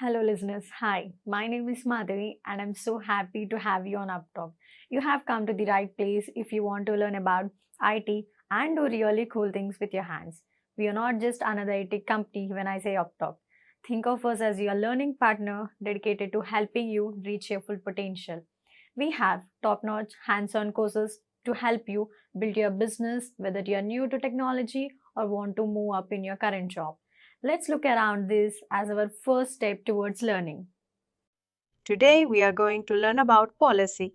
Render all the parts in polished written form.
Hello, listeners. Hi, my name is Madhavi, and I'm so happy to have you on UppTalk. You have come to the right place if you want to learn about IT and do really cool things with your hands. We are not just another IT company when I say UppTalk. Think of us as your learning partner dedicated to helping you reach your full potential. We have top notch hands on courses to help you build your business, whether you are new to technology or want to move up in your current job. Let's look around this as our first step towards learning. Today we are going to learn about policy.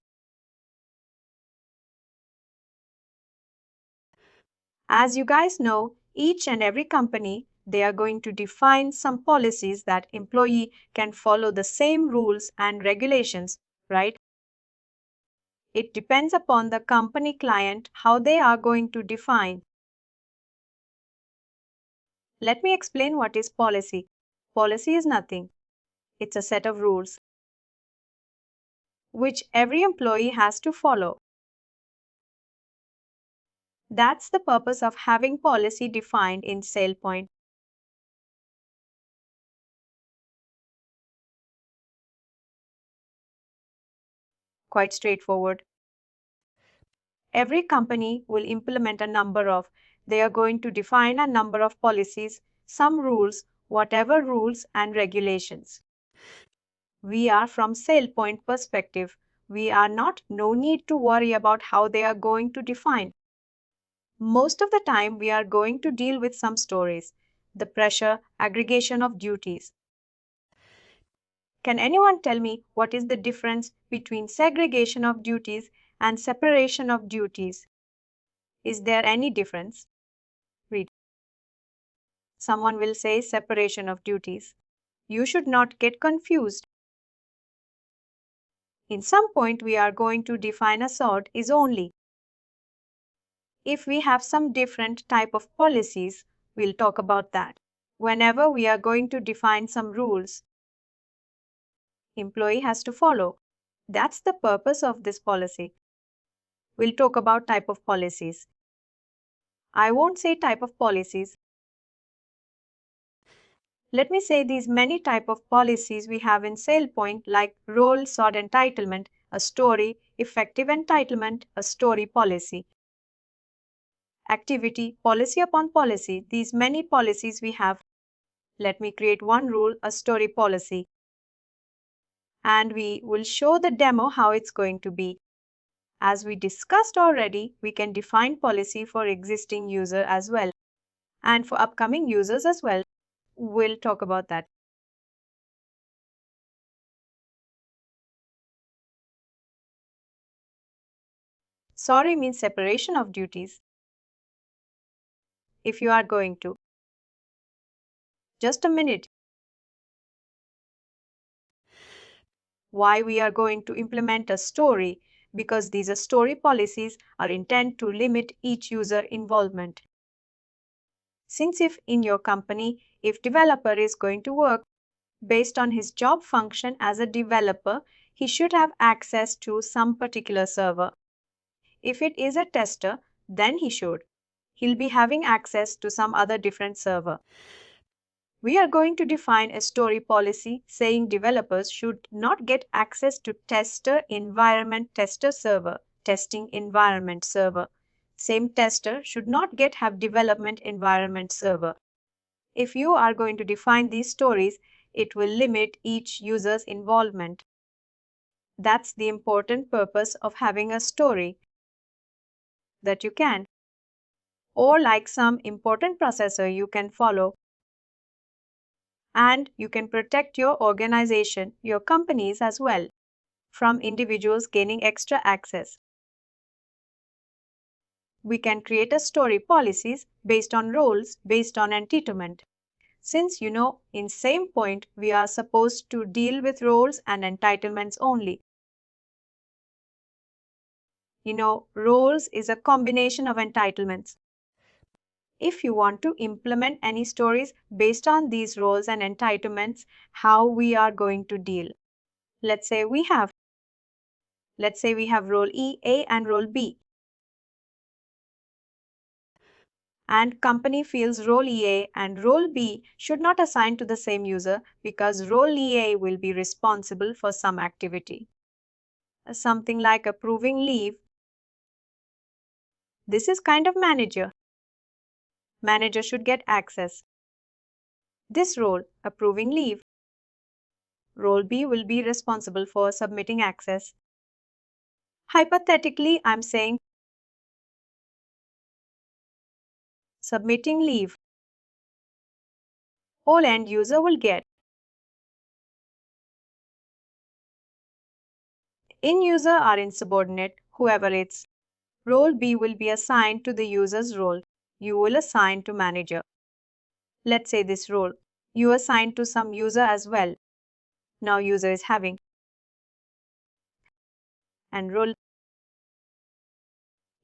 As you guys know, each and every company they are going to define some policies that employee can follow the same rules and regulations, right? It depends upon the company client how they are going to define. Let me explain what is policy. Policy is nothing. It's a set of rules which every employee has to follow. That's the purpose of having policy defined in SailPoint. Quite straightforward. Every company will implement a number of, they are going to define a number of policies, some rules, whatever rules and regulations. We are from SailPoint perspective. We are not, no need to worry about how they are going to define. Most of the time, we are going to deal with some stories, the pressure, aggregation of duties. Can anyone tell me what is the difference between segregation of duties and separation of duties? Is there any difference? Read. Someone will say separation of duties. You should not get confused. In some point, we are going to define a sort is only. If we have some different type of policies, we'll talk about that. Whenever we are going to define some rules, employee has to follow. That's the purpose of this policy. We'll talk about type of policies. I won't say type of policies. Let me say these many type of policies we have in SailPoint like role sort entitlement, a story, effective entitlement, a story policy. Activity, policy upon policy, these many policies we have. Let me create one rule, a story policy. And we will show the demo how it's going to be. As we discussed already, we can define policy for existing user as well. And for upcoming users as well. We'll talk about that. Sorry means separation of duties. If you are going to. Just a minute. Why we are going to implement a story? Because these story policies are intended to limit each user involvement. Since if in your company, if developer is going to work based on his job function as a developer, he should have access to some particular server. If it is a tester, then he'll be having access to some other different server. We are going to define a story policy saying developers should not get access to tester environment tester server, testing environment server. Same tester should not have development environment server. If you are going to define these stories, it will limit each user's involvement. That's the important purpose of having a story that you can, or like some important processor you can follow. And you can protect your organization, your companies as well, from individuals gaining extra access. We can create a story policies based on roles, based on entitlement. Since in SailPoint, we are supposed to deal with roles and entitlements only. Roles is a combination of entitlements. If you want to implement any stories based on these roles and entitlements, how we are going to deal. Let's say we have role E, A and role B. and company feels role EA and role B should not assign to the same user because role EA will be responsible for some activity. Something like approving leave. This is kind of manager. Manager should get access. This role, approving leave. Role B will be responsible for submitting access. Hypothetically, I'm saying submitting leave. All end user will get. In user or insubordinate, whoever it's. Role B will be assigned to the user's role. You will assign to manager. Let's say this role. You assign to some user as well. Now user is having. And role.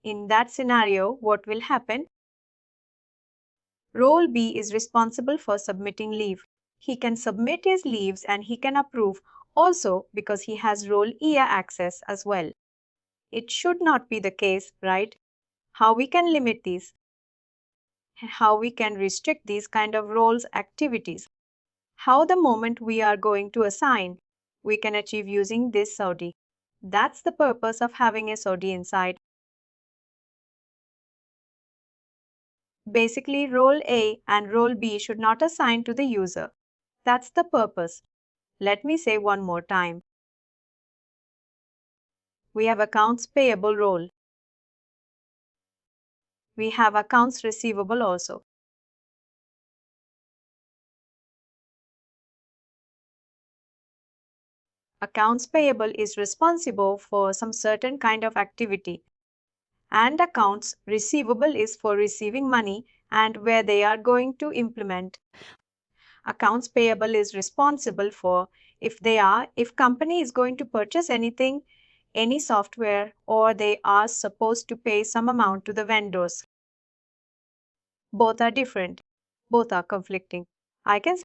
In that scenario, what will happen? Role B is responsible for submitting leave. He can submit his leaves and he can approve also because he has role EA access as well. It should not be the case, right? How we can limit these? How we can restrict these kind of roles activities? How the moment we are going to assign, we can achieve using this SOD. That's the purpose of having a SOD inside. Basically, role A and role B should not assign to the user. That's the purpose. Let me say one more time. We have accounts payable role. We have accounts receivable also. Accounts payable is responsible for some certain kind of activity, and accounts receivable is for receiving money and where they are going to implement. Accounts payable is responsible for if company is going to purchase anything, any software, or they are supposed to pay some amount to the vendors. Both are different. Both are conflicting. I can say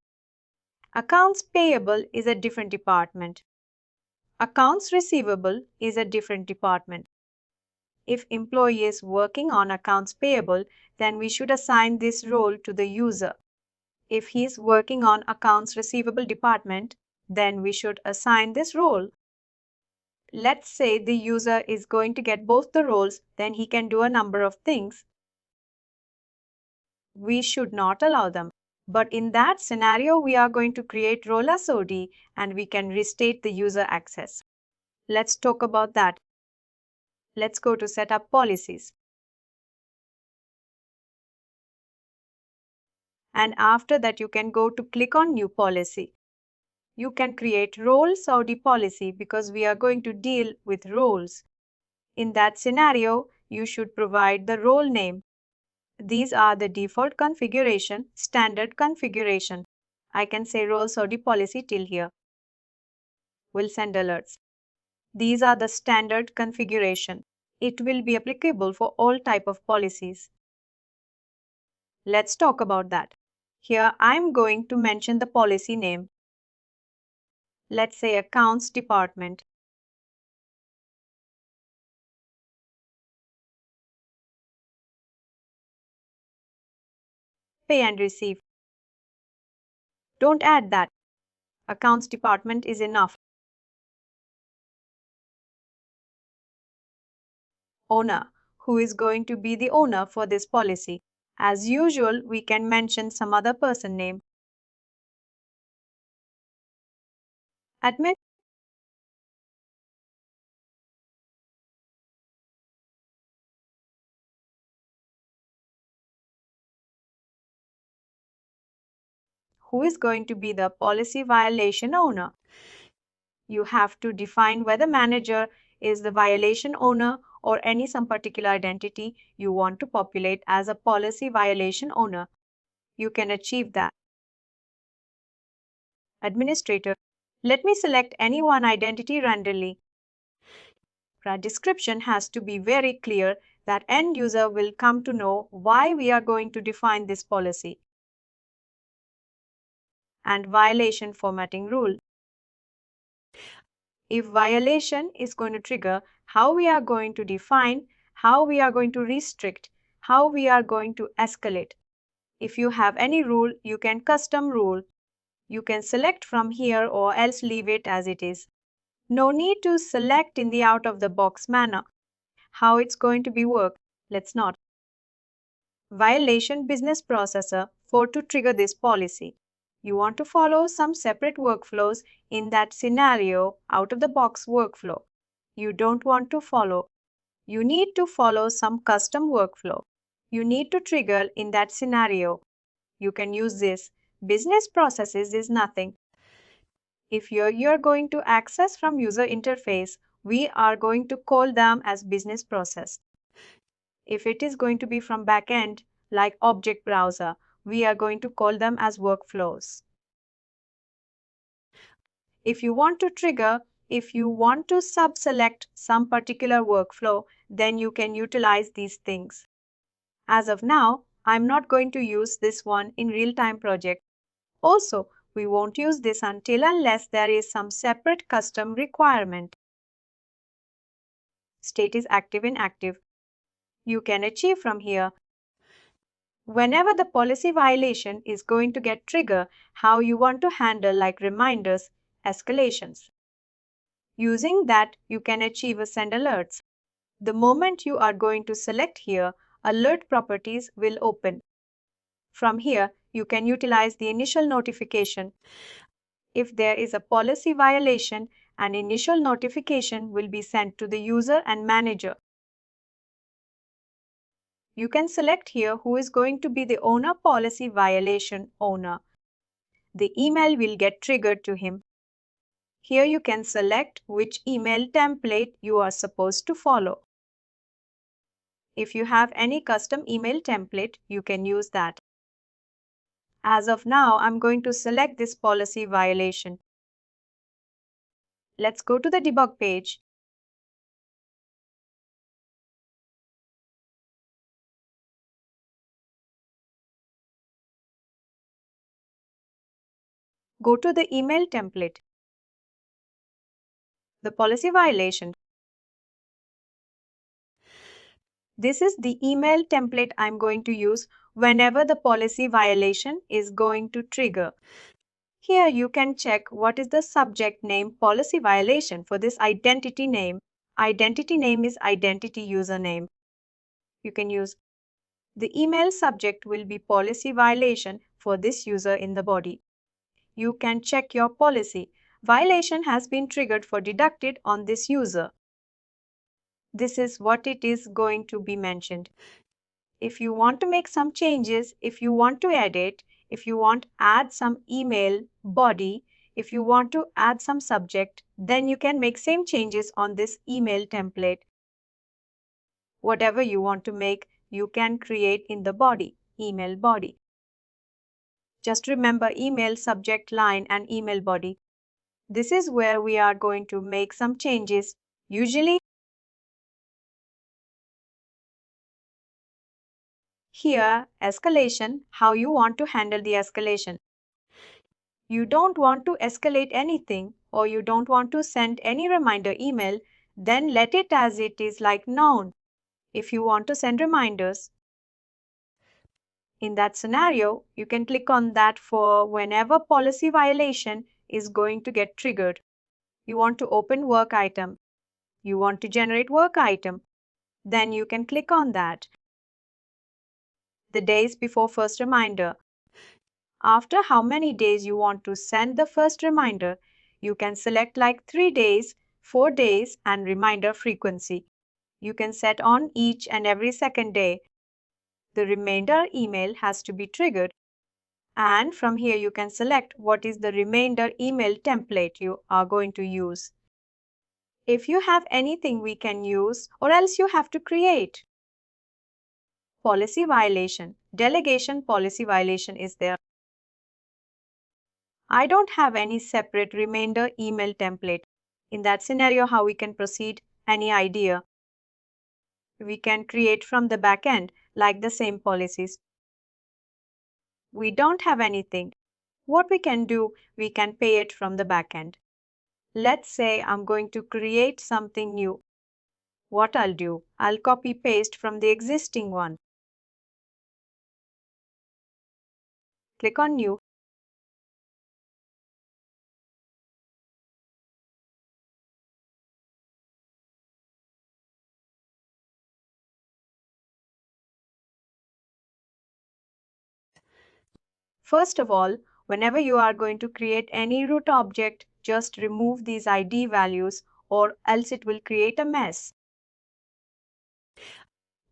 accounts payable is a different department. Accounts receivable is a different department. If employee is working on accounts payable, then we should assign this role to the user. If he is working on accounts receivable department, then we should assign this role. Let's say the user is going to get both the roles, then he can do a number of things. We should not allow them. But in that scenario, we are going to create role SOD and we can restate the user access. Let's talk about that. Let's go to setup policies. And after that, you can go to click on new policy. You can create role SOD policy because we are going to deal with roles. In that scenario, you should provide the role name. These are the default configuration, standard configuration. I can say role SOD policy till here. Will send alerts. These are the standard configuration. It will be applicable for all type of policies. Let's talk about that. Here I'm going to mention the policy name. Let's say accounts department. Pay and receive. Don't add that. Accounts department is enough. Owner. Who is going to be the owner for this policy? As usual, we can mention some other person name. Admin. Who is going to be the policy violation owner? You have to define whether manager is the violation owner or some particular identity you want to populate as a policy violation owner. You can achieve that. Administrator. Let me select any one identity randomly. Our description has to be very clear that end user will come to know why we are going to define this policy. And violation formatting rule. If violation is going to trigger, how we are going to define, how we are going to restrict, how we are going to escalate. If you have any rule, you can custom rule. You can select from here or else leave it as it is. No need to select in the out-of-the-box manner. How it's going to be work? Let's not. Violation business processor for to trigger this policy. You want to follow some separate workflows in that scenario out-of-the-box workflow. You don't want to follow. You need to follow some custom workflow. You need to trigger in that scenario. You can use this. Business processes is nothing. If you're going to access from user interface, we are going to call them as business process. If it is going to be from backend, like object browser, we are going to call them as workflows. If you want to trigger, if you want to sub-select some particular workflow, then you can utilize these things. As of now, I'm not going to use this one in real-time project. Also, we won't use this unless there is some separate custom requirement. State is active inactive. You can achieve from here. Whenever the policy violation is going to get triggered, how you want to handle like reminders, escalations. Using that, you can achieve a send alerts. The moment you are going to select here, alert properties will open. From here, you can utilize the initial notification. If there is a policy violation, an initial notification will be sent to the user and manager. You can select here who is going to be the owner policy violation owner. The email will get triggered to him. Here you can select which email template you are supposed to follow. If you have any custom email template, you can use that. As of now, I'm going to select this policy violation. Let's go to the debug page. Go to the email template. The policy violation. This is the email template I'm going to use whenever the policy violation is going to trigger. Here you can check what is the subject name policy violation for this identity name. Identity name is identity username. You can use the email subject will be policy violation for this user in the body. You can check your policy. Violation has been triggered for deducted on this user. This is what it is going to be mentioned. If you want to make some changes, if you want to edit, if you want to add some email body, if you want to add some subject, then you can make same changes on this email template. Whatever you want to make, you can create in the body, email body. Just remember email subject line and email body. This is where we are going to make some changes. Usually, here, escalation, how you want to handle the escalation. You don't want to escalate anything or you don't want to send any reminder email, then let it as it is like known. If you want to send reminders, in that scenario, you can click on that for whenever policy violation is going to get triggered. You want to open work item. You want to generate work item. Then you can click on that. The days before first reminder. After how many days you want to send the first reminder, you can select like 3 days, 4 days and reminder frequency. You can set on each and every second day. The remainder email has to be triggered. And from here you can select what is the remainder email template you are going to use. If you have anything we can use or else you have to create. Policy violation. Delegation policy violation is there. I don't have any separate remainder email template. In that scenario, how we can proceed? Any idea? We can create from the backend like the same policies. We don't have anything. What we can do, we can pay it from the backend. Let's say I'm going to create something new. What I'll do, I'll copy paste from the existing one. Click on New. First of all, whenever you are going to create any root object, just remove these ID values or else it will create a mess.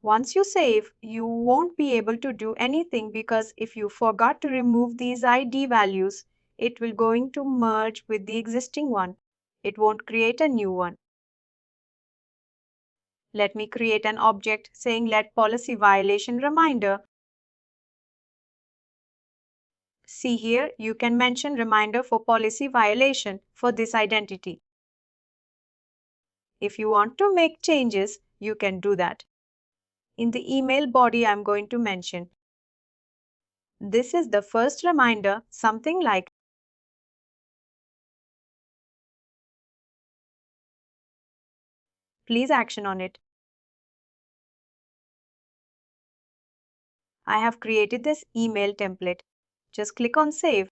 Once you save, you won't be able to do anything because if you forgot to remove these ID values, it will going to merge with the existing one. It won't create a new one. Let me create an object saying let policy violation reminder. See here, you can mention reminder for policy violation for this identity. If you want to make changes, you can do that. In the email body, I'm going to mention this is the first reminder, something like please action on it. I have created this email template. Just click on save.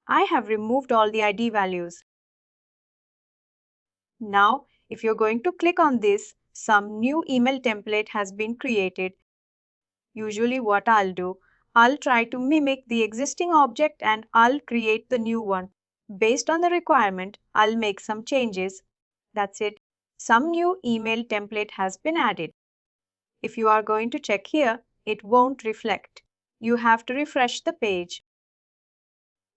I have removed all the ID values. Now, if you're going to click on this, some new email template has been created. Usually what I'll do, I'll try to mimic the existing object and I'll create the new one. Based on the requirement, I'll make some changes. That's it. Some new email template has been added. If you are going to check here, it won't reflect. You have to refresh the page.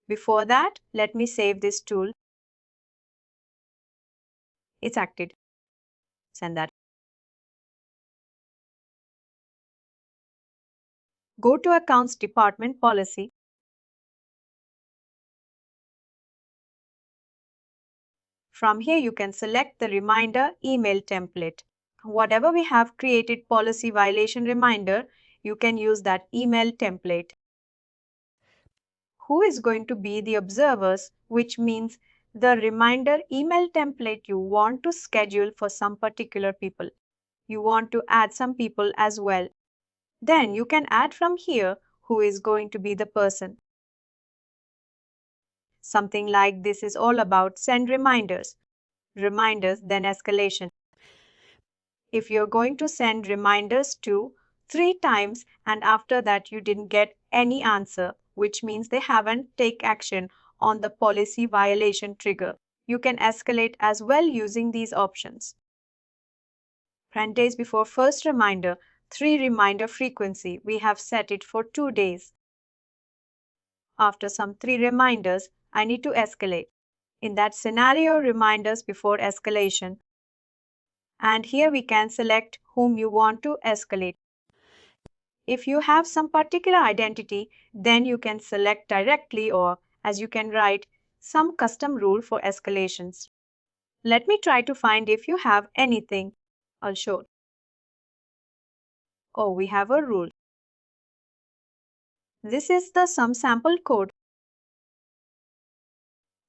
Before that, let me save this tool. It's acted. Send that. Go to Accounts Department Policy. From here, you can select the reminder email template. Whatever we have created policy violation reminder, you can use that email template. Who is going to be the observers, which means the reminder email template you want to schedule for some particular people. You want to add some people as well. Then you can add from here who is going to be the person. Something like this is all about send reminders. Reminders, then escalation. If you're going to send reminders to 3 times and after that you didn't get any answer, which means they haven't taken action on the policy violation trigger, you can escalate as well using these options. 10 days before first reminder, 3 reminder frequency, we have set it for 2 days. After some 3 reminders, I need to escalate. In that scenario, reminders before escalation. And here we can select whom you want to escalate. If you have some particular identity, then you can select directly or as you can write some custom rule for escalations. Let me try to find if you have anything. I'll show. Oh, we have a rule. This is the some sample code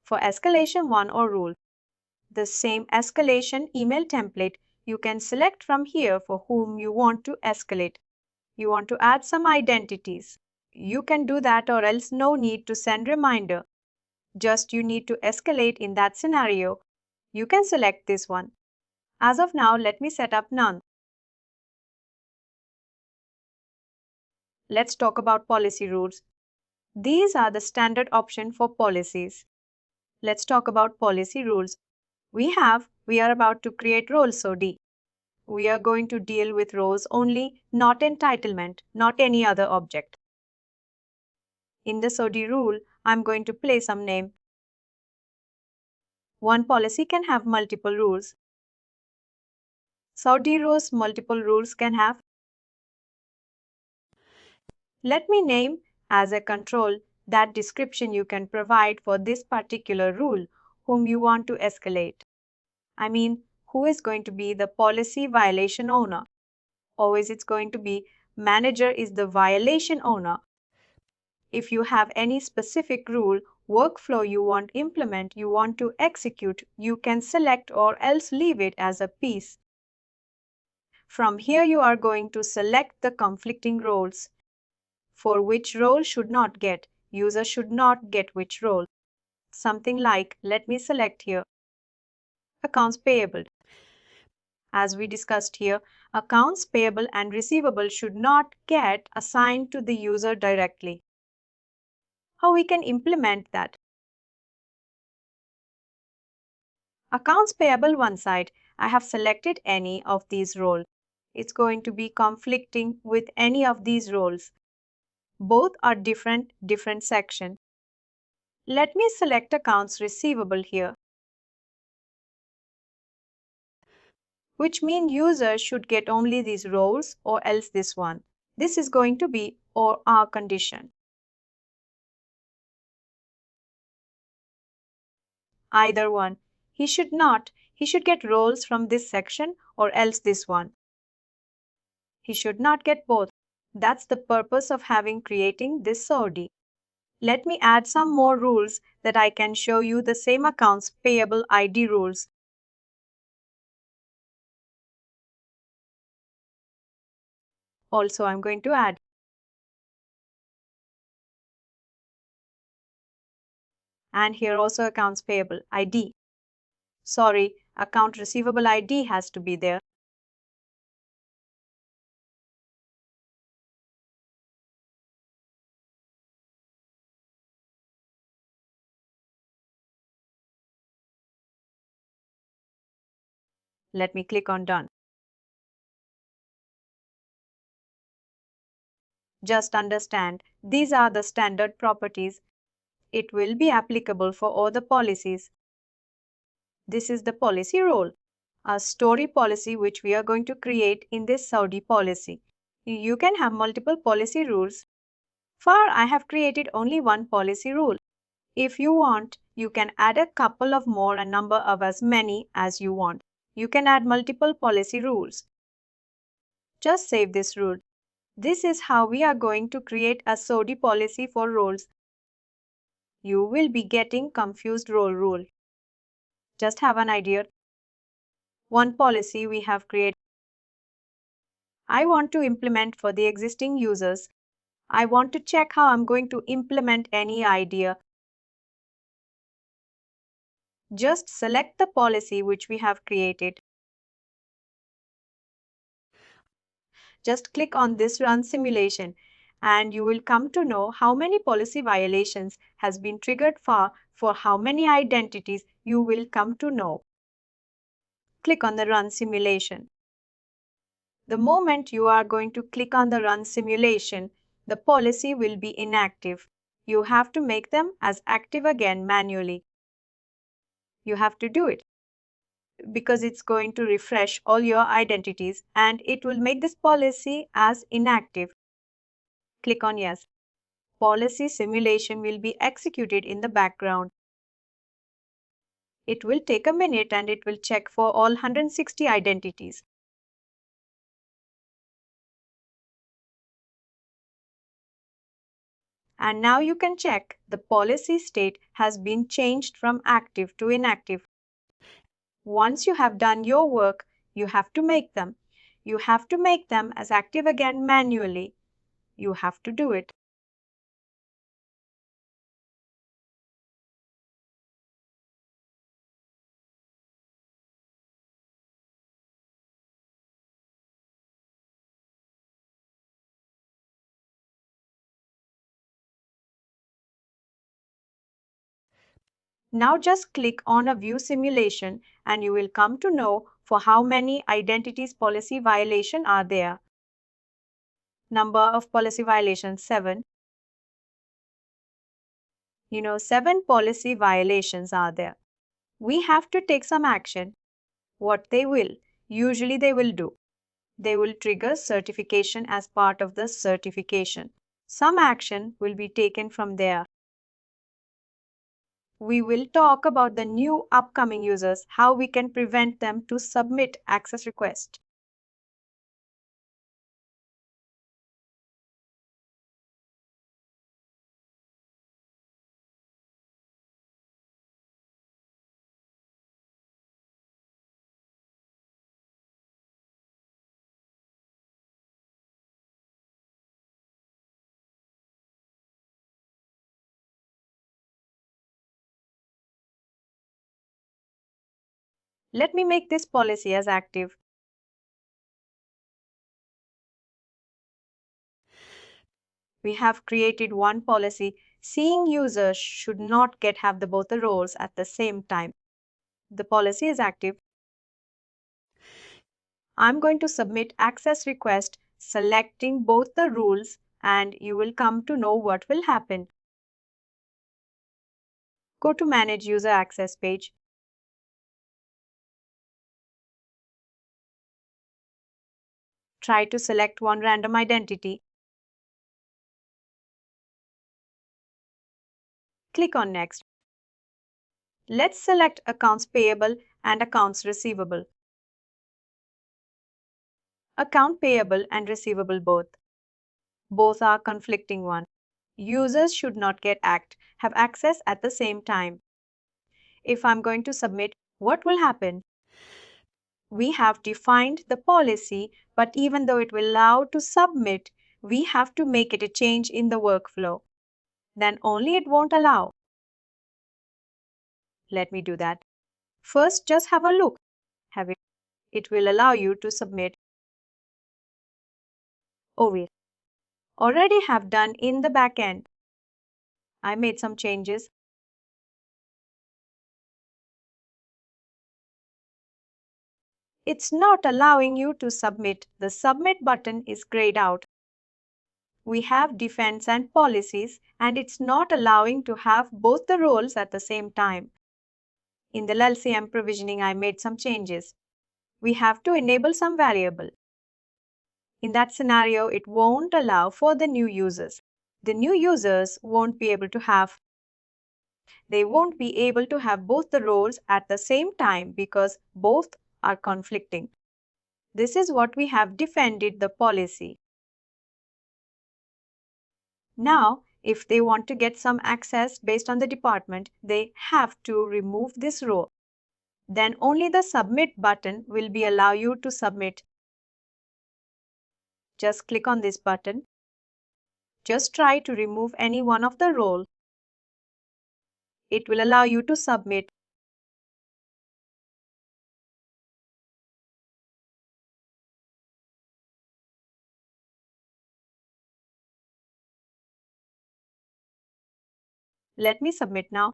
for escalation 1 or rule. The same escalation email template you can select from here for whom you want to escalate. You want to add some identities. You can do that or else no need to send reminder. Just you need to escalate in that scenario. You can select this one. As of now, let me set up none. Let's talk about policy rules. These are the standard option for policies. Let's talk about policy rules. We are about to create role SOD. We are going to deal with roles only, not entitlement, not any other object. In the SOD rule, I'm going to place some name. One policy can have multiple rules. SOD rows multiple rules can have. Let me name as a control that description you can provide for this particular rule whom you want to escalate. I mean, who is going to be the policy violation owner? Always it's going to be manager is the violation owner. If you have any specific rule, workflow you want to implement, you want to execute, you can select or else leave it as a piece. From here you are going to select the conflicting roles. for which role should not get. User should not get which role. Something like, let me select here, accounts payable. As we discussed here, accounts payable and receivable should not get assigned to the user directly. How we can implement that? Accounts payable one side, I have selected any of these roles. It's going to be conflicting with any of these roles. Both are different section. Let me select accounts receivable here, which means user should get only these roles or else this one. This is going to be or our condition. Either one. He should not. He should get roles from this section or else this one. He should not get both. That's the purpose of creating this SOD. Let me add some more rules that I can show you the same accounts payable ID rules. Also, I'm going to add. And here also accounts payable ID. Sorry, account receivable ID has to be there. Let me click on done. Just understand, these are the standard properties. It will be applicable for all the policies. This is the policy role, a story policy which we are going to create in this Saudi policy. You can have multiple policy rules. Far, I have created only one policy rule. If you want, you can add a couple of more, a number of as many as you want. You can add multiple policy rules. Just save this rule. This is how we are going to create a SODI policy for roles. You will be getting confused role. Just have an idea. One policy we have created. I want to implement for the existing users. I want to check how I'm going to implement any idea. Just select the policy which we have created. Just click on this run simulation and you will come to know how many policy violations has been triggered for how many identities you will come to know. Click on the run simulation. The moment you are going to click on the run simulation, the policy will be inactive. You have to make them as active again manually. You have to do it because it's going to refresh all your identities and it will make this policy as inactive. Click on yes. Policy simulation will be executed in the background. It will take a minute and it will check for all 160 identities. And now you can check the policy state has been changed from active to inactive. Once you have done your work, you have to make them. You have to make them as active again manually. You have to do it. Now just click on a view simulation and you will come to know for how many identities policy violation are there. Number of policy violations 7. 7 policy violations are there. We have to take some action. What they will? Usually they will do. They will trigger certification as part of the certification. Some action will be taken from there. We will talk about the new upcoming users, how we can prevent them to submit access request. Let me make this policy as active. We have created one policy. Seeing users should not have both the roles at the same time. The policy is active. I'm going to submit access request selecting both the rules, and you will come to know what will happen. Go to Manage User Access page. Try to select one random identity. Click on Next. Let's select accounts payable and accounts receivable. Account payable and receivable both. Both are conflicting one. Users should not have access at the same time. If I'm going to submit, what will happen? We have defined the policy, but even though it will allow to submit, we have to make it a change in the workflow. Then only it won't allow. Let me do that. First, just have a look. It will allow you to submit. Oh, we already have done in the back end. I made some changes. It's not allowing you to submit. The submit button is grayed out. We have defense and policies, and it's not allowing to have both the roles at the same time. In the LCM provisioning, I made some changes. We have to enable some variable. In that scenario, it won't allow for the new users. The new users won't be able to have both the roles at the same time because both are conflicting. This is what we have defended the policy. Now, if they want to get some access based on the department, they have to remove this row. Then only the submit button will allow you to submit. Just click on this button. Just try to remove any one of the roles. It will allow you to submit. Let me submit now.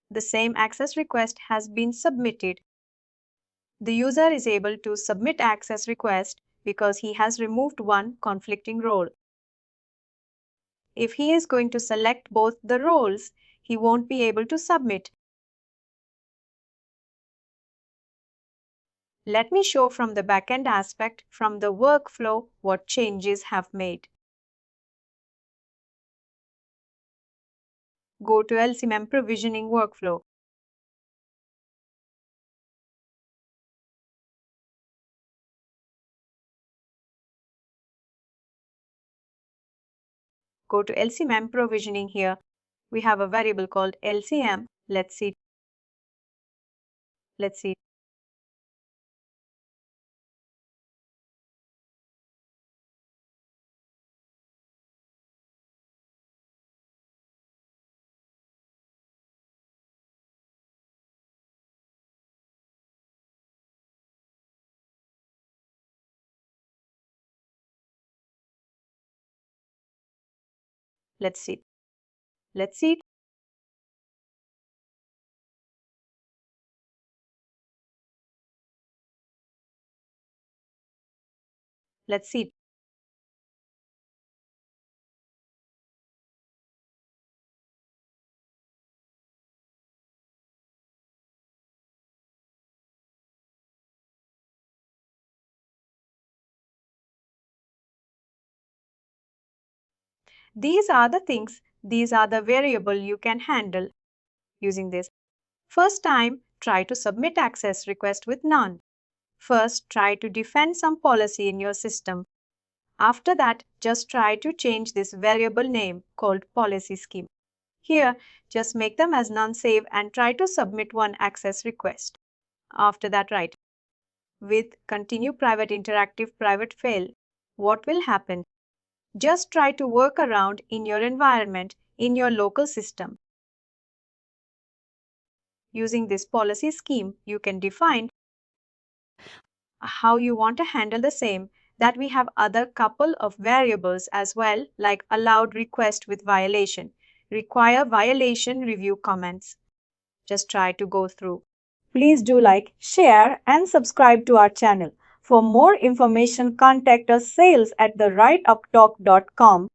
The same access request has been submitted. The user is able to submit access request because he has removed one conflicting role. If he is going to select both the roles, he won't be able to submit. Let me show from the backend aspect, from the workflow, what changes have made. Go to LCMM provisioning workflow. Go to LCMM provisioning here. We have a variable called LCM. Let's see. Let's see. Let's see. Let's see. These are the variable you can handle using this. First time, try to submit access request with none. First, try to define some policy in your system. After that, just try to change this variable name called policy scheme. Here, just make them as none save and try to submit one access request. After that, write with continue private interactive private fail. What will happen? Just try to work around in your environment in your local system. Using this policy scheme, you can define how you want to handle the same, that we have other couple of variables as well, like allowed request with violation, require violation review comments. Just try to go through. Please do like, share and subscribe to our channel. For more information, contact us sales@therightuptalk.com.